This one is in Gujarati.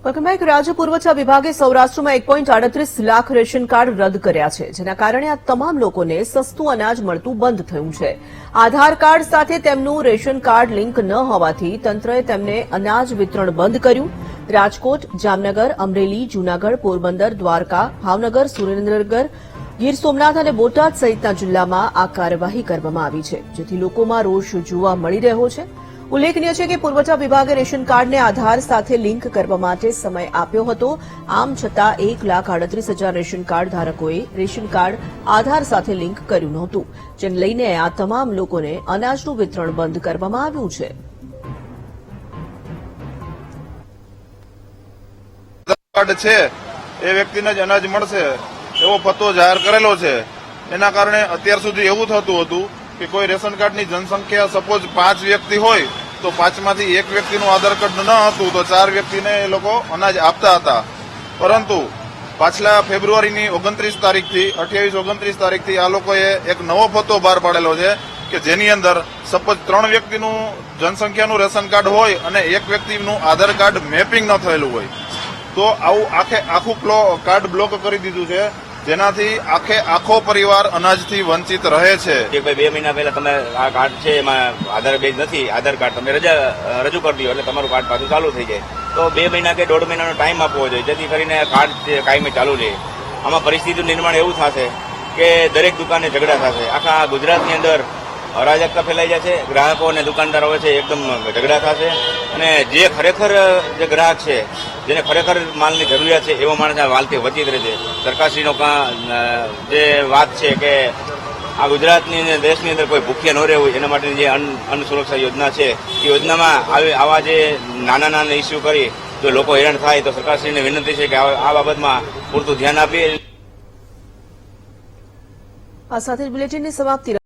Welcome back. રાજ્ય પુરવઠા વિભાગે સૌરાષ્ટ્રમાં 1.38 લાખ રેશન કાર્ડ રદ કર્યા છે, જેના કારણે આ તમામ લોકોને સસ્તું અનાજ મળતું બંધ થયું છે। આધાર કાર્ડ સાથે તેમનું રેશન કાર્ડ લિંક ન હોવાથી તંત્રએ તેમને અનાજ વિતરણ બંધ કર્યું। રાજકોટ, જામનગર, અમરેલી, જૂનાગઢ, પોરબંદર, દ્વારકા, ભાવનગર, સુરેન્દ્રનગર, ગીર સોમનાથ અને બોટાદ સહિતના જિલ્લામાં આ કાર્યવાહી કરવામાં આવી છે, જેથી લોકોમાં રોષ જોવા મળી રહ્યો છે। ઉલ્લેખનીય છે કે પુરવઠા વિભાગે રેશન કાર્ડને આધાર સાથે લિંક કરવા માટે સમય આપ્યો હતો। આમ છતાં 1,38,000 રેશન કાર્ડ ધારકોએ રેશન કાર્ડ આધાર સાથે લિંક કર્યું નહોતું, જેને લઈને આ તમામ લોકોને અનાજનું વિતરણ બંધ કરવામાં આવ્યું છે। કાર્ડ છે એ વ્યક્તિને જ અનાજ મળશે એવો ફતવો જાહેર કરેલો છે। એના કારણે અત્યાર સુધી એવું થતું હતું કે કોઈ રેશન કાર્ડની જનસંખ્યા સપોઝ 5 વ્યક્તિ હોય તો 5માંથી એક વ્યક્તિનું આધાર કાર્ડ ન હતું તો 4 વ્યક્તિને એ લોકો અનાજ આપતા હતા। પરંતુ પાછલા ફેબ્રુઆરીની 29 તારીખથી 28-29 તારીખથી આ લોકોએ એક નવો ફતવો બહાર પાડેલો છે કે જેની અંદર સપોઝ 3 વ્યક્તિનું જનસંખ્યાનું રેશન કાર્ડ હોય અને એક વ્યક્તિનું આધાર કાર્ડ મેપિંગ ન થયેલું હોય તો આખું કાર્ડ બ્લોક કરી દીધું છે, જેનાથી આખો પરિવાર અનાજથી વંચિત રહે છે। કે ભાઈ 2 મહિના પહેલા તમે આ કાર્ડ છે એમાં આધાર બેઝ નથી, આધાર કાર્ડ તમે રજૂ કરી દો એટલે તમારું કાર્ડ પાછું ચાલુ થઈ જાય। તો 2 મહિના કે 1.5 મહિનાનો ટાઈમ આપવો જોઈએ, જેથી કરીને કાર્ડ કાયમી ચાલુ રહે। આમાં પરિસ્થિતિનું નિર્માણ એવું થશે કે દરેક દુકાને ઝઘડા થશે, આખા ગુજરાતની અંદર અરાજકતા ફેલાઈ જશે, ગ્રાહકો અને દુકાનદારો વચ્ચે એકદમ ઝઘડા થશે અને જે ખરેખર જે ગ્રાહક છે, જેને ખરેખર માલની જરૂરિયાત છે એવો માણસ આ વાલથી વંચિત રહેશે। સરકારશ્રીનો જે વાત છે કે આ ગુજરાતની અને દેશની અંદર કોઈ ભૂખ્યા ન રહેવું એના માટેની જે અન્ન સુરક્ષા યોજના છે એ યોજનામાં આવા જે નાના ઇસ્યુ કરી જો લોકો હેરાન થાય તો સરકારશ્રીને વિનંતી છે કે આ બાબતમાં પૂરતું ધ્યાન આપીએ। આ સાથે બુલેટિનની સમાપ્તિ।